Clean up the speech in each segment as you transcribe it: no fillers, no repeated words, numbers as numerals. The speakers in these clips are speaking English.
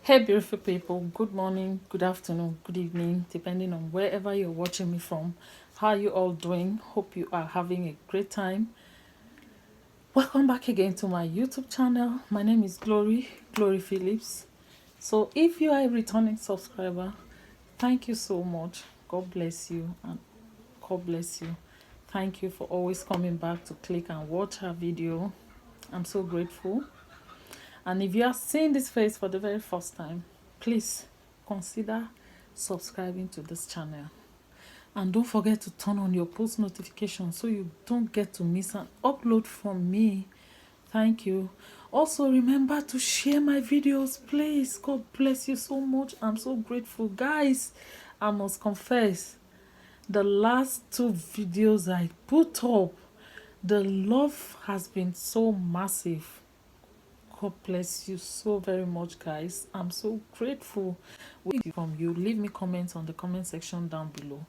Hey, beautiful people, good morning, good afternoon, good evening, depending on wherever you're watching me from. How are you all doing? Hope you are having a great time. Welcome back again to my YouTube channel. My name is Glory Phillips. So, if you are a returning subscriber, thank you so much. God bless you and God bless you. Thank you for always coming back to click and watch our video. I'm so grateful. And if you are seeing this face for the very first time, please consider subscribing to this channel. And don't forget to turn on your post notifications so you don't get to miss an upload from me. Thank you. Also, remember to share my videos, please. God bless you so much. I'm so grateful. Guys, I must confess, the last two videos I put up, the love has been so massive. God bless you so very much, guys. I'm so grateful from you. Leave me comments on the comment section down below.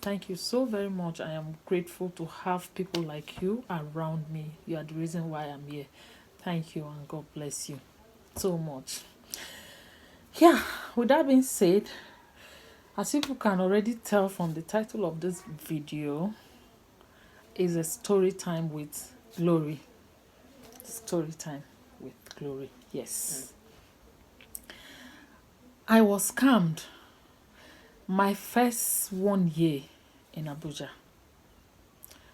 Thank you so very much. I am grateful to have people like you around me. You are the reason why I'm here. Thank you and God bless you so much. Yeah, with that being said, as you can already tell from the title of this video, is a story time with Glory. Story time with Glory. Yes. I was scammed my first 1 year in Abuja.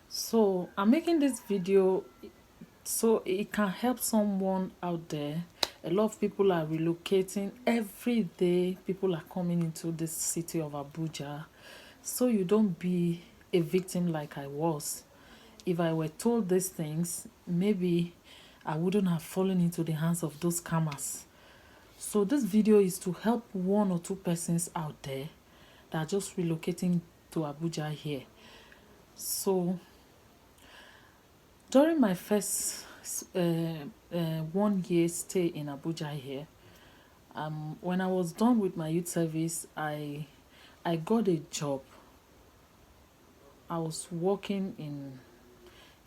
So I'm making this video so it can help someone out there. A lot of people are relocating every day. People are coming into this city of Abuja. So you don't be a victim like I was. If I were told these things, maybe I wouldn't have fallen into the hands of those scammers. So this video is to help one or two persons out there that are just relocating to Abuja here. So during my first 1 year stay in Abuja here, when I was done with my youth service, I got a job. I was working in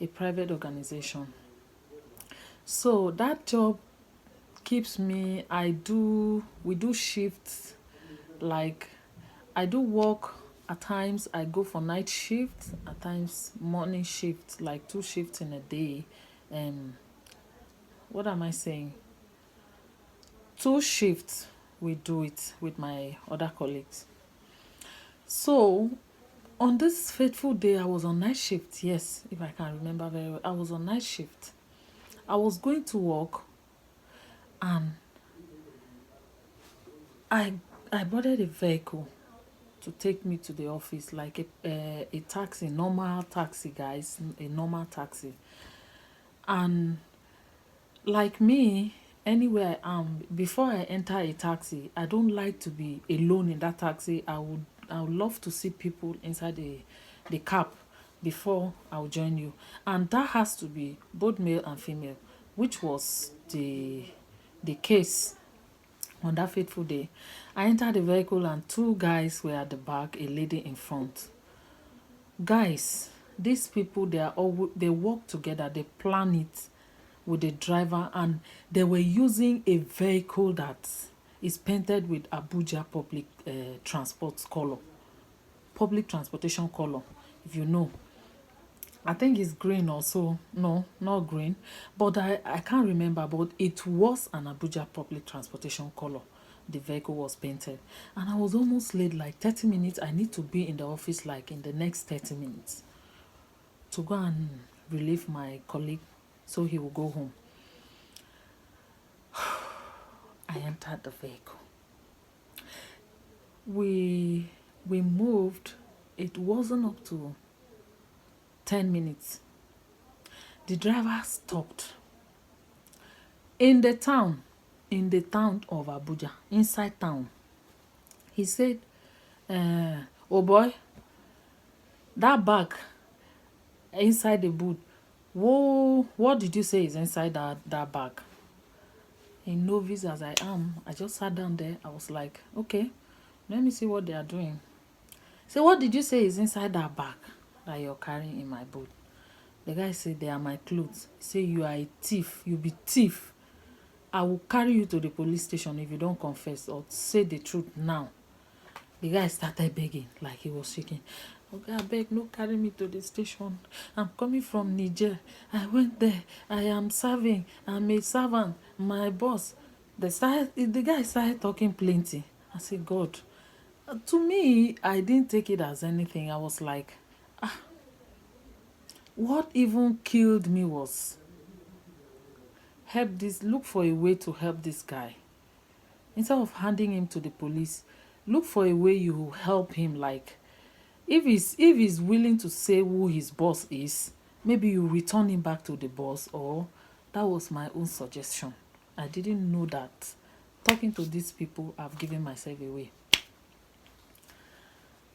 a private organization. So that job keeps me, we do shifts, like I do work. At times I go for night shift, at times morning shift, like 2 shifts in a day. What am I saying? 2 shifts we do it with my other colleagues. So on this fateful day, I was on night shift. Yes, if I can remember very well, I was on night shift. I was going to work, and I boarded a vehicle to take me to the office, like a taxi, normal taxi, guys, a normal taxi. And like me, anywhere I am, before I enter a taxi, I don't like to be alone in that taxi. I would love to see people inside the cab before I'll join you. And that has to be both male and female, which was the case on that fateful day. I entered the vehicle and two guys were at the back, a lady in front. Guys, these people, they work together, they plan it with the driver, and they were using a vehicle that is painted with Abuja public transportation color, if you know. I think it's green also. No, not green, but I can't remember, but it was an Abuja public transportation color. The vehicle was painted, and I was almost late, like 30 minutes. I need to be in the office like in the next 30 minutes to go and relieve my colleague so he will go home. I entered the vehicle. We moved. It wasn't up to 10 minutes. The driver stopped in the town of Abuja, inside town. He said, oh boy, that bag inside the boot, whoa, what did you say is inside that bag? In novice as I am, I just sat down there. I was like, okay, let me see what they are doing. So what did you say is inside that bag that you're carrying in my boot? The guy said, they are my clothes. He said, you are a thief. You be thief. I will carry you to the police station if you don't confess or say the truth now. The guy started begging, like he was shaking. Okay, I beg, no carry me to the station. I'm coming from Niger. I went there. I am serving. I'm a servant. My boss. The guy started talking plenty. I said, God. To me, I didn't take it as anything. I was like, what even killed me was look for a way to help this guy. Instead of handing him to the police, look for a way you will help him. Like, if he's willing to say who his boss is, maybe you return him back to the boss. Or that was my own suggestion. I didn't know that talking to these people, I've given myself away.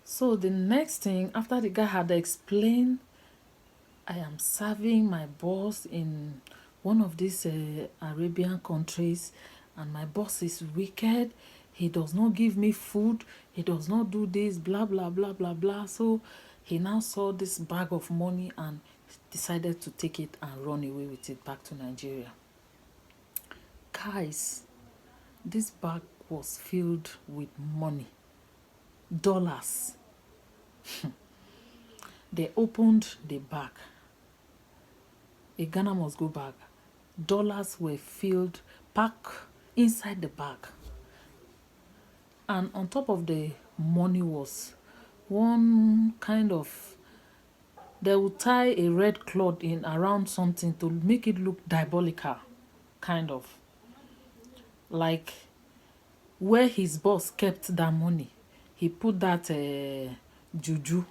So the next thing, after the guy had explained, I am serving my boss in one of these Arabian countries, and my boss is wicked. He does not give me food. He does not do this, blah, blah, blah, blah, blah. So he now saw this bag of money and decided to take it and run away with it back to Nigeria. Guys, this bag was filled with money, dollars. They opened the bag. A Ghana must go bag. Dollars were filled, packed inside the bag. And on top of the money was one kind of, they would tie a red cloth in around something to make it look diabolical, kind of. Like where his boss kept that money, he put that juju,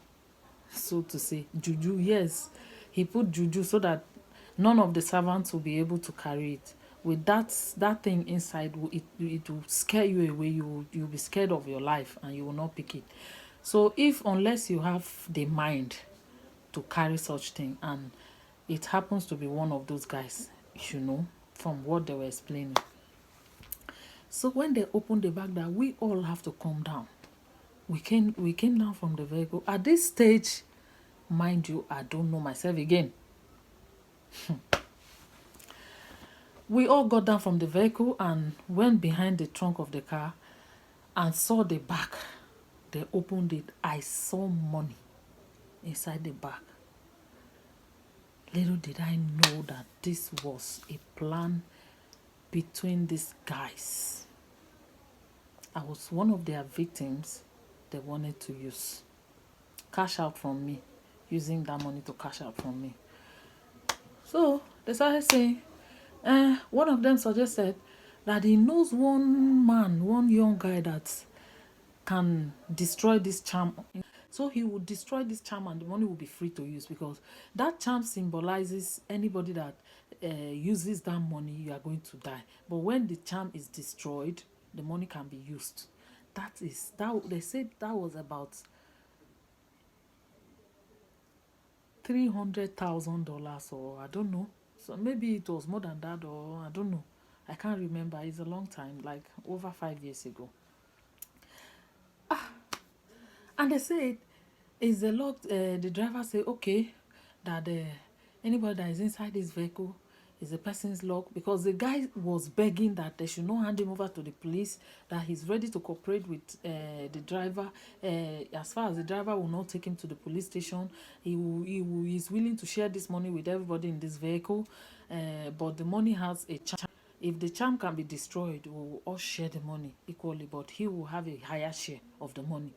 so to say. Juju, yes. He put juju so that none of the servants will be able to carry it. With that thing inside, it will scare you away. You'll be scared of your life and you will not pick it. So unless you have the mind to carry such thing, and it happens to be one of those guys, from what they were explaining. So when they opened the bag, that we all have to come down. We came down from the vehicle. At this stage, mind you, I don't know myself again. We all got down from the vehicle and went behind the trunk of the car and saw the bag. They opened it. I saw money inside the bag. Little did I know that this was a plan between these guys. I was one of their victims they wanted to use. Cash out from me. Using that money to cash out from me. So they started saying, one of them suggested that he knows one young guy that can destroy this charm. So he would destroy this charm and the money will be free to use, because that charm symbolizes anybody that uses that money, you are going to die. But when the charm is destroyed, the money can be used. They said that was about $300,000, or I don't know. So maybe it was more than that, or I don't know. I can't remember. It's a long time, like over 5 years ago. And they said, is the lock, the driver said, okay, that anybody that is inside this vehicle is the person's lock, because the guy was begging that they should not hand him over to the police, that he's ready to cooperate with the driver. As far as the driver will not take him to the police station, he's willing to share this money with everybody in this vehicle, but the money has a charm. If the charm can be destroyed, we will all share the money equally, but he will have a higher share of the money.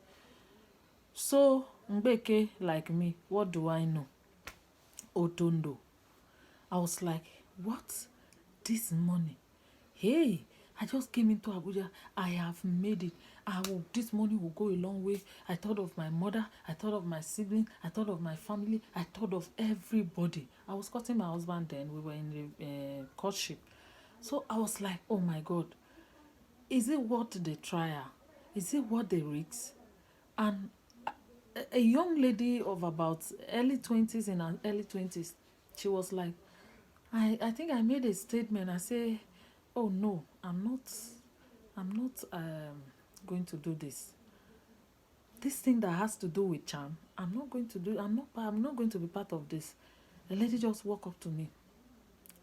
So Mbeke, like me, what do I know? Otondo. I was like, what? This money? Hey, I just came into Abuja. I have made it. This money will go a long way. I thought of my mother. I thought of my sibling. I thought of my family. I thought of everybody. I was courting my husband then. We were in the courtship. So I was like, oh my God. Is it worth the trial? Is it worth the risks? And a young lady of about early 20s, in her early 20s, she was like, I think I made a statement. I say, oh no, I'm not going to do this. This thing that has to do with charm, I'm not going to be part of this. The lady just walked up to me.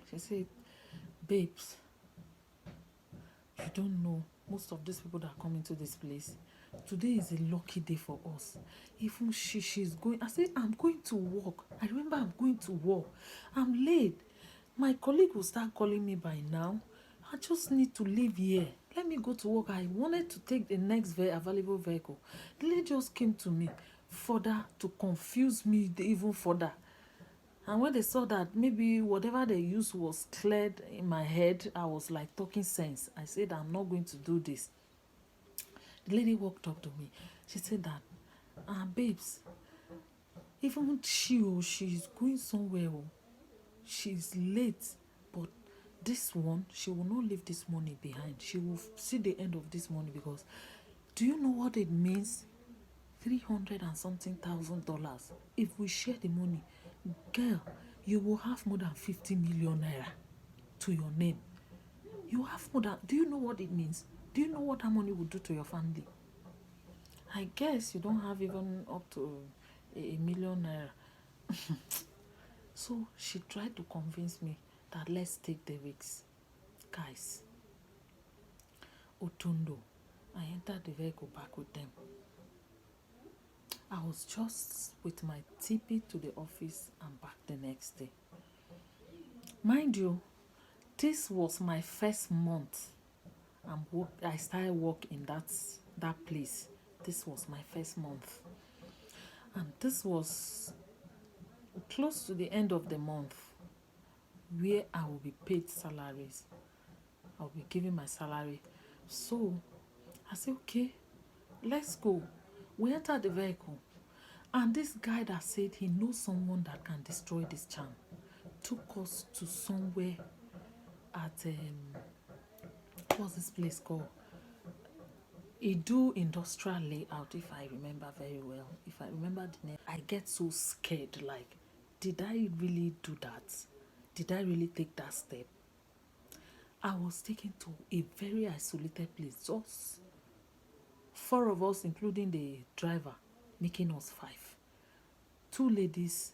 She said, babes, don't know most of these people that come into this place. Today is a lucky day for us. Even she's going. I say, I'm going to work. I remember I'm going to work. I'm late. My colleague will start calling me by now. I just need to leave here. Let me go to work. I wanted to take the next available vehicle. The lady just came to me further to confuse me even further. And when they saw that maybe whatever they used was cleared in my head, I was like talking sense. I said, I'm not going to do this. The lady walked up to me. She said that, babes, even she's going somewhere. She's late, but this one, she will not leave this money behind. She will see the end of this money, because do you know what it means? 300 and something thousand dollars. If we share the money, girl, you will have more than 50 million naira to your name. You have more than, do you know what it means? Do you know what that money will do to your family? I guess you don't have even up to a million naira. So she tried to convince me that let's take the risks. Guys, Otundo, I entered the vehicle back with them. I was just with my TP to the office and back the next day. Mind you, this was my first month. I started work in that place. This was my first month. And this was close to the end of the month, where I will be paid salaries. I'll be giving my salary. So I said, okay, let's go. We entered the vehicle. And this guy that said he knows someone that can destroy this charm took us to somewhere at, what's this place called? Idu Industrial Layout, if I remember very well. If I remember the name, I get so scared. Like, did I really do that? Did I really take that step? I was taken to a very isolated place. Just 4 of us, including the driver, making us 5. 2 ladies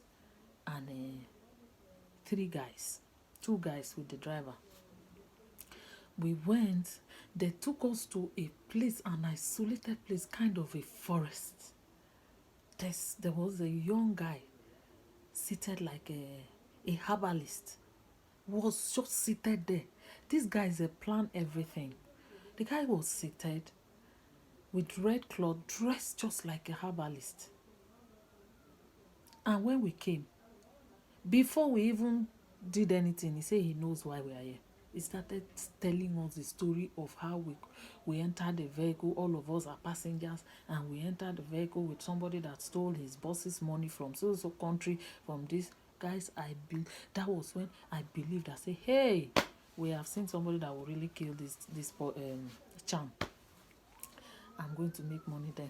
and 3 guys. 2 guys with the driver. We went. They took us to a place, an isolated place, kind of a forest. There was a young guy seated like a herbalist, was just seated there. This guy is a plan everything. The guy was seated with red cloth, dressed just like a herbalist. And when we came, before we even did anything, he said he knows why we are here. He started telling us the story of how we entered the vehicle. All of us are passengers, and we entered the vehicle with somebody that stole his boss's money from so country, from this. Guys, that was when I believed. I said, hey, we have seen somebody that will really kill this charm. I'm going to make money then.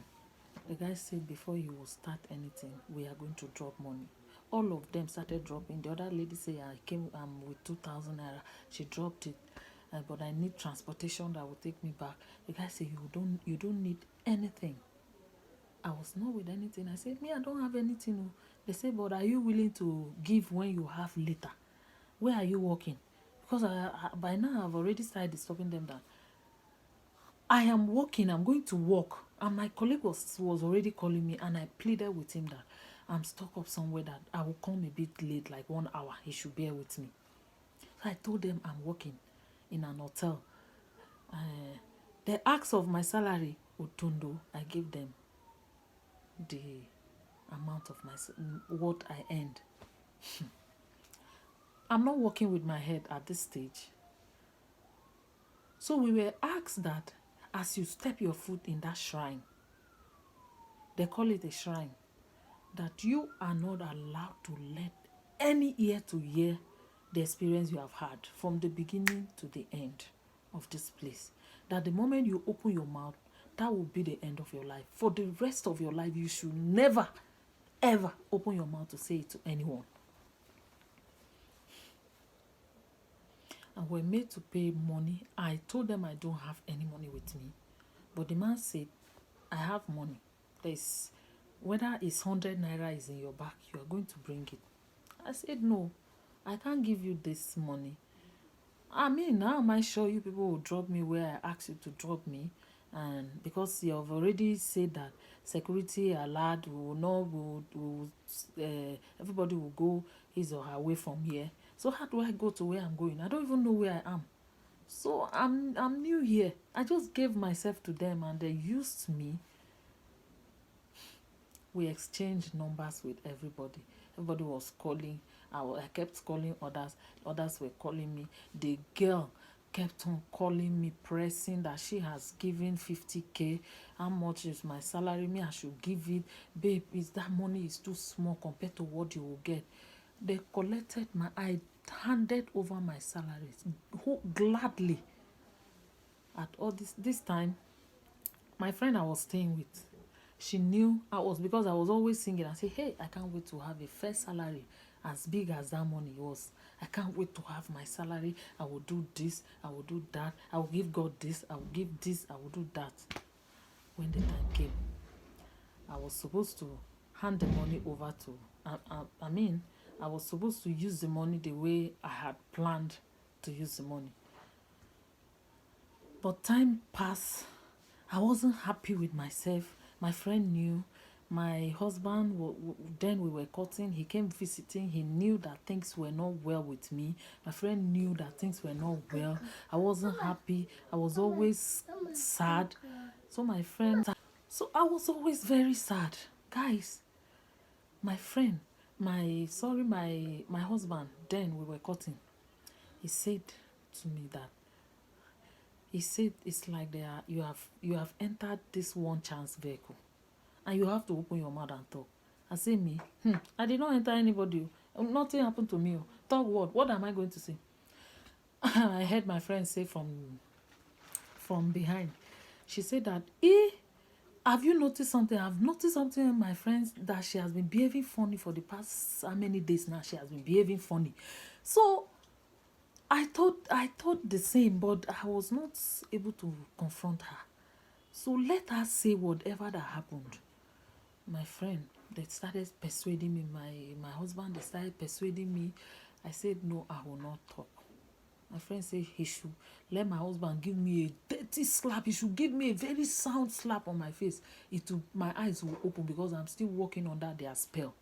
The guy said, before you will start anything, we are going to drop money. All of them started dropping. The other lady said, I came with 2,000 naira. She dropped it, but I need transportation that will take me back. The guy said, you don't need anything. I was not with anything. I said, me, I don't have anything. They said, but are you willing to give when you have later? Where are you working? Because by now I've already started disturbing them that I am working, I'm going to work. And my colleague was already calling me, and I pleaded with him that I'm stuck up somewhere, that I will come a bit late, like 1 hour. He should bear with me. So I told them I'm working in an hotel. They asked of my salary, Otundo. I gave them the amount of what I earned. I'm not working with my head at this stage. So we were asked that as you step your foot in that shrine, they call it a shrine, that you are not allowed to let any ear to hear the experience you have had from the beginning to the end of this place. That the moment you open your mouth, that will be the end of your life. For the rest of your life, you should never, ever open your mouth to say it to anyone. And we're made to pay money. I told them I don't have any money with me. But the man said, I have money. There's, whether it's 100 naira is in your back, you are going to bring it. I said, no, I can't give you this money. I mean, how am I sure you people will drop me where I asked you to drop me? And because you have already said that security alert will not will everybody will go his or her way from here. So how do I go to where I'm going? I don't even know where I am. So I'm new here. I just gave myself to them and they used me. We exchanged numbers with everybody. Everybody was calling. I kept calling others. Others were calling me. The girl kept on calling me, pressing that she has given 50K. How much is my salary? Me, I should give it. Babe, is that money is too small compared to what you will get. They collected I handed over my salaries gladly. At all this time, my friend I was staying with, she knew I was, because I was always singing and say, hey, I can't wait to have a first salary as big as that money was. I can't wait to have my salary. I will do this, I will do that, I will give God this, I will give this, I will do that. When the time came, I was supposed to hand the money over to I mean, I was supposed to use the money the way I had planned to use the money. But time passed. I wasn't happy with myself. My friend knew. My husband, then we were cutting. He came visiting. He knew that things were not well with me. My friend knew that things were not well. I wasn't happy. I was always sad. So my friend, so I was always very sad. Guys, my friend, my husband, then we were cutting. He said to me that he said it's like you have entered this one chance vehicle and you have to open your mouth and talk. I say me, I did not enter anybody. Nothing happened to me. Talk what? What am I going to say? I heard my friend say from behind. She said that, have you noticed something? I've noticed something in my friends that she has been behaving funny for the past how many days now. She has been behaving funny. So I thought the same, but I was not able to confront her. So let her say whatever that happened. My friend, they started persuading me. My husband, they started persuading me. I said no, I will not talk. My friend said he should let my husband give me a dirty slap. He should give me a very sound slap on my face. My eyes will open because I'm still working under their spell.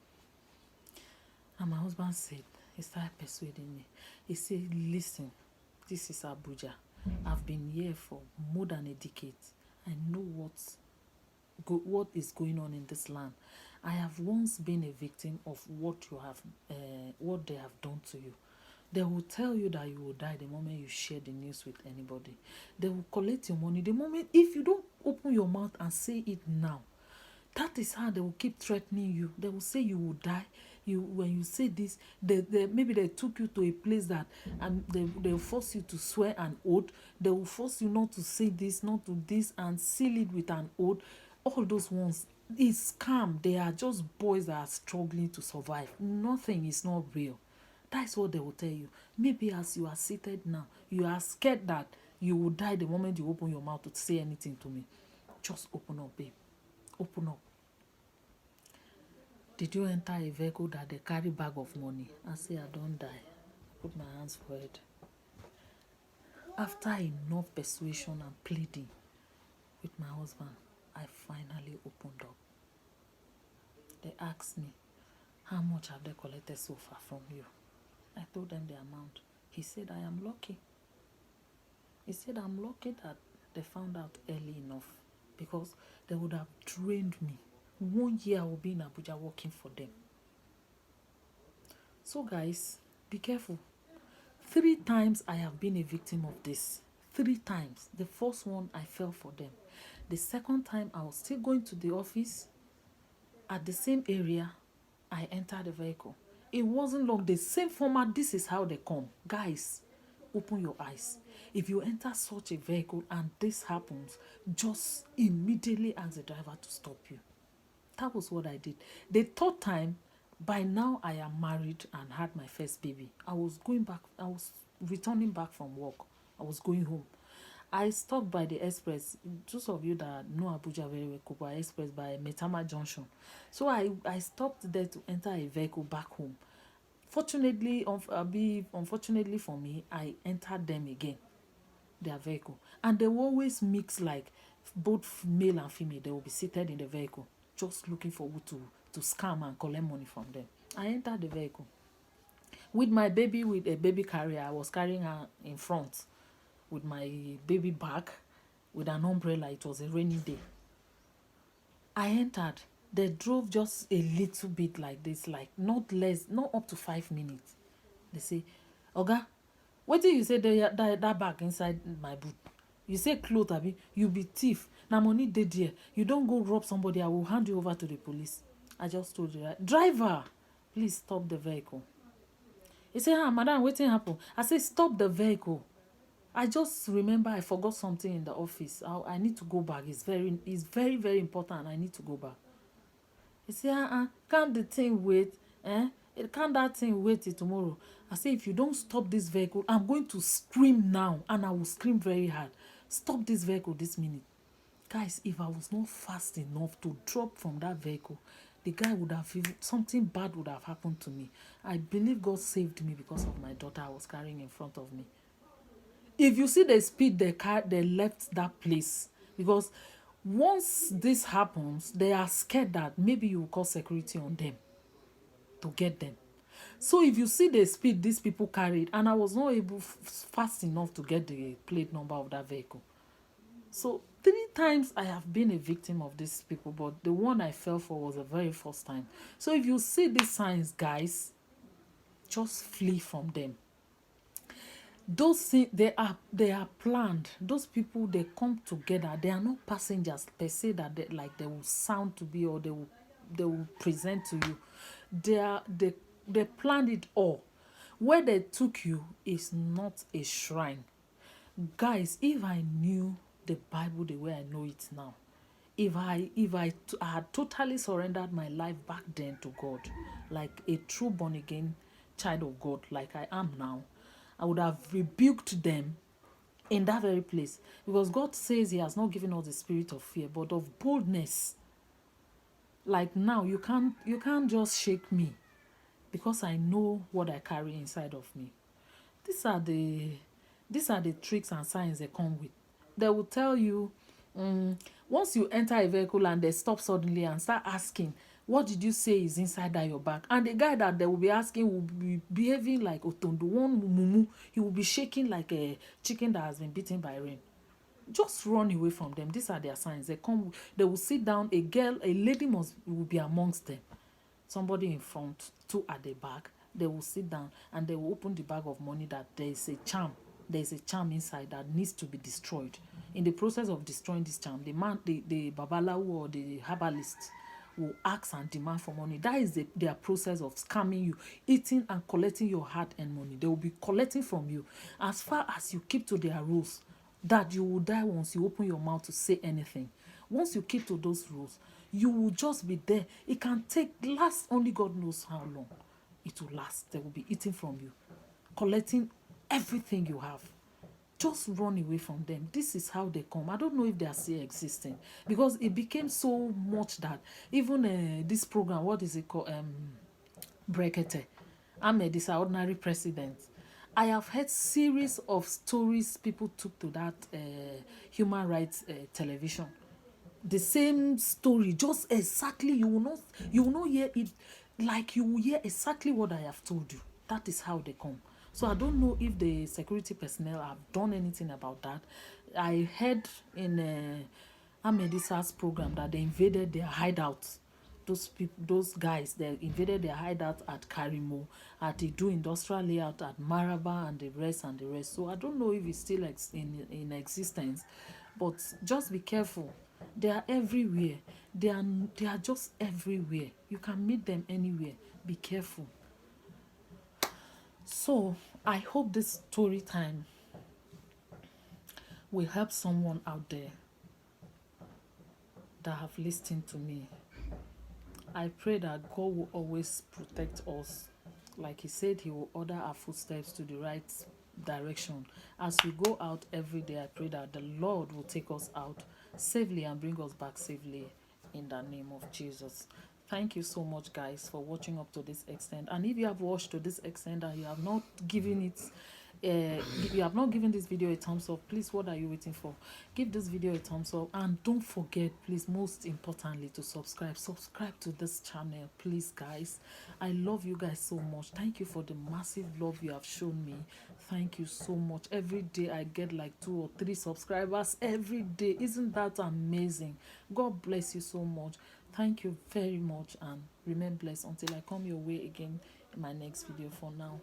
And my husband said, he started persuading me. He said, listen, this is Abuja. I've been here for more than a decade. I know what is going on in this land. I have once been a victim of what they have done to you. They will tell you that you will die the moment you share the news with anybody. They will collect your money the moment, if you don't open your mouth and say it now. That is how they will keep threatening you. They will say you will die. When you say this, maybe they took you to a place that they will force you to swear an oath. They will force you not to say this, not to this, and seal it with an oath. All those ones is scam. They are just boys that are struggling to survive. Nothing is not real. That's what they will tell you. Maybe as you are seated now, you are scared that you will die the moment you open your mouth to say anything to me. Just open up, babe. Open up. Did you enter a vehicle that they carry bag of money? I say, I don't die. Put my hands for it. After enough persuasion and pleading with my husband, I finally opened up. They asked me, how much have they collected so far from you? I told them the amount. He said, I am lucky. He said, I'm lucky that they found out early enough because they would have drained me. 1 year I will be in Abuja working for them. So guys, be careful. 3 times I have been a victim of this. 3 times. The first one, I fell for them. The second time, I was still going to the office. At the same area, I entered the vehicle. It wasn't long. The same format, this is how they come. Guys, open your eyes. If you enter such a vehicle and this happens, just immediately ask the driver to stop you. That was what I did. The third time, by now I am married and had my first baby. I was returning back from work. I was going home. I stopped by the express. Those of you that know Abuja very well, Kubwa Express by Metama Junction. So I stopped there to enter a vehicle back home. Unfortunately for me, I entered them again, their vehicle, and they will always mix, like both male and female. They will be seated in the vehicle, just looking for who to scam and collect money from them. I entered the vehicle with my baby, with a baby carrier. I was carrying her in front with my baby bag, with an umbrella. It was a rainy day. I entered. They drove just a little bit like this, like not up to 5 minutes. They say, Oga, what do you say that bag inside my boot? You say cloth, abi? You be thief. Na money dey there. You don't go rob somebody, I will hand you over to the police. I just told you, right? Driver, please stop the vehicle. He say, madam, wetin happen? I say, stop the vehicle. I just remember I forgot something in the office. I need to go back. It's very, very important. I need to go back. He say, can't the thing wait? Can't that thing wait till tomorrow? I say, if you don't stop this vehicle, I'm going to scream now, and I will scream very hard. Stop this vehicle this minute. Guys, if I was not fast enough to drop from that vehicle, the guy would have, something bad would have happened to me. I believe God saved me because of my daughter I was carrying in front of me. If you see the speed they left that place, because once this happens, they are scared that maybe you will call security on them to get them. So if you see the speed these people carried, and I was not able fast enough to get the plate number of that vehicle. So 3 times I have been a victim of these people, but the one I fell for was the very first time. So if you see these signs, guys, just flee from them. Those things, they are planned. Those people, they come together. They are not passengers per se that they will sound to be, or they will present to you. They planned it all. Where they took you is not a shrine. Guys, if I knew the Bible the way I know it now, if I had totally surrendered my life back then to God, like a true born again child of God, like I am now, I would have rebuked them in that very place. Because God says He has not given us the spirit of fear, but of boldness. Like now, you can't just shake me, because I know what I carry inside of me. These are the tricks and signs they come with. They will tell you, once you enter a vehicle and they stop suddenly and start asking, what did you say is inside that your bag? And the guy that they will be asking will be behaving like Otondo, one mumu. He will be shaking like a chicken that has been beaten by rain. Just run away from them. These are their signs. They will sit down. A lady will be amongst them. Somebody in front, 2 at the back. They will sit down and they will open the bag of money that there is a charm. There is a charm inside that needs to be destroyed. In the process of destroying this charm, the babalawo or the herbalist will ask and demand for money. That is their process of scamming you, eating and collecting your hard-earned money. They will be collecting from you. As far as you keep to their rules, that you will die once you open your mouth to say anything. Once you keep to those rules, you will just be there. It can last only God knows how long it will last. They will be eating from you, collecting everything you have. Just run away from them. This is how they come. I don't know if they are still existing, because it became so much that even this program, what is it called? Brekete. Ahmed is our ordinary president. I have heard series of stories people took to that human rights television. The same story, just exactly. You will not hear it like you will hear exactly what I have told you. That is how they come. So I don't know if the security personnel have done anything about that. I heard in Ahmed Issa's program that they invaded their hideouts. Those guys, they invaded their hideout at Karimo, at the Do Industrial Layout, at Maraba, and the rest and the rest. So I don't know if it's still in existence, but just be careful. They are everywhere. They are just everywhere. You can meet them anywhere. Be careful. So I hope this story time will help someone out there that have listened to me. I pray that God will always protect us. Like He said, He will order our footsteps to the right direction. As we go out every day, I pray that the Lord will take us out safely and bring us back safely in the name of Jesus. Thank you so much, guys, for watching up to this extent. And if you have watched to this extent and you have not given it, you have not given this video a thumbs up, please, what are you waiting for? Give this video a thumbs up, and don't forget, please, most importantly, to subscribe. Subscribe to this channel, please, guys. I love you guys so much. Thank you for the massive love you have shown me. Thank you so much. Every day I get like 2 or 3 subscribers every day. Isn't that amazing? God bless you so much. Thank you very much, and remain blessed until I come your way again in my next video. For now,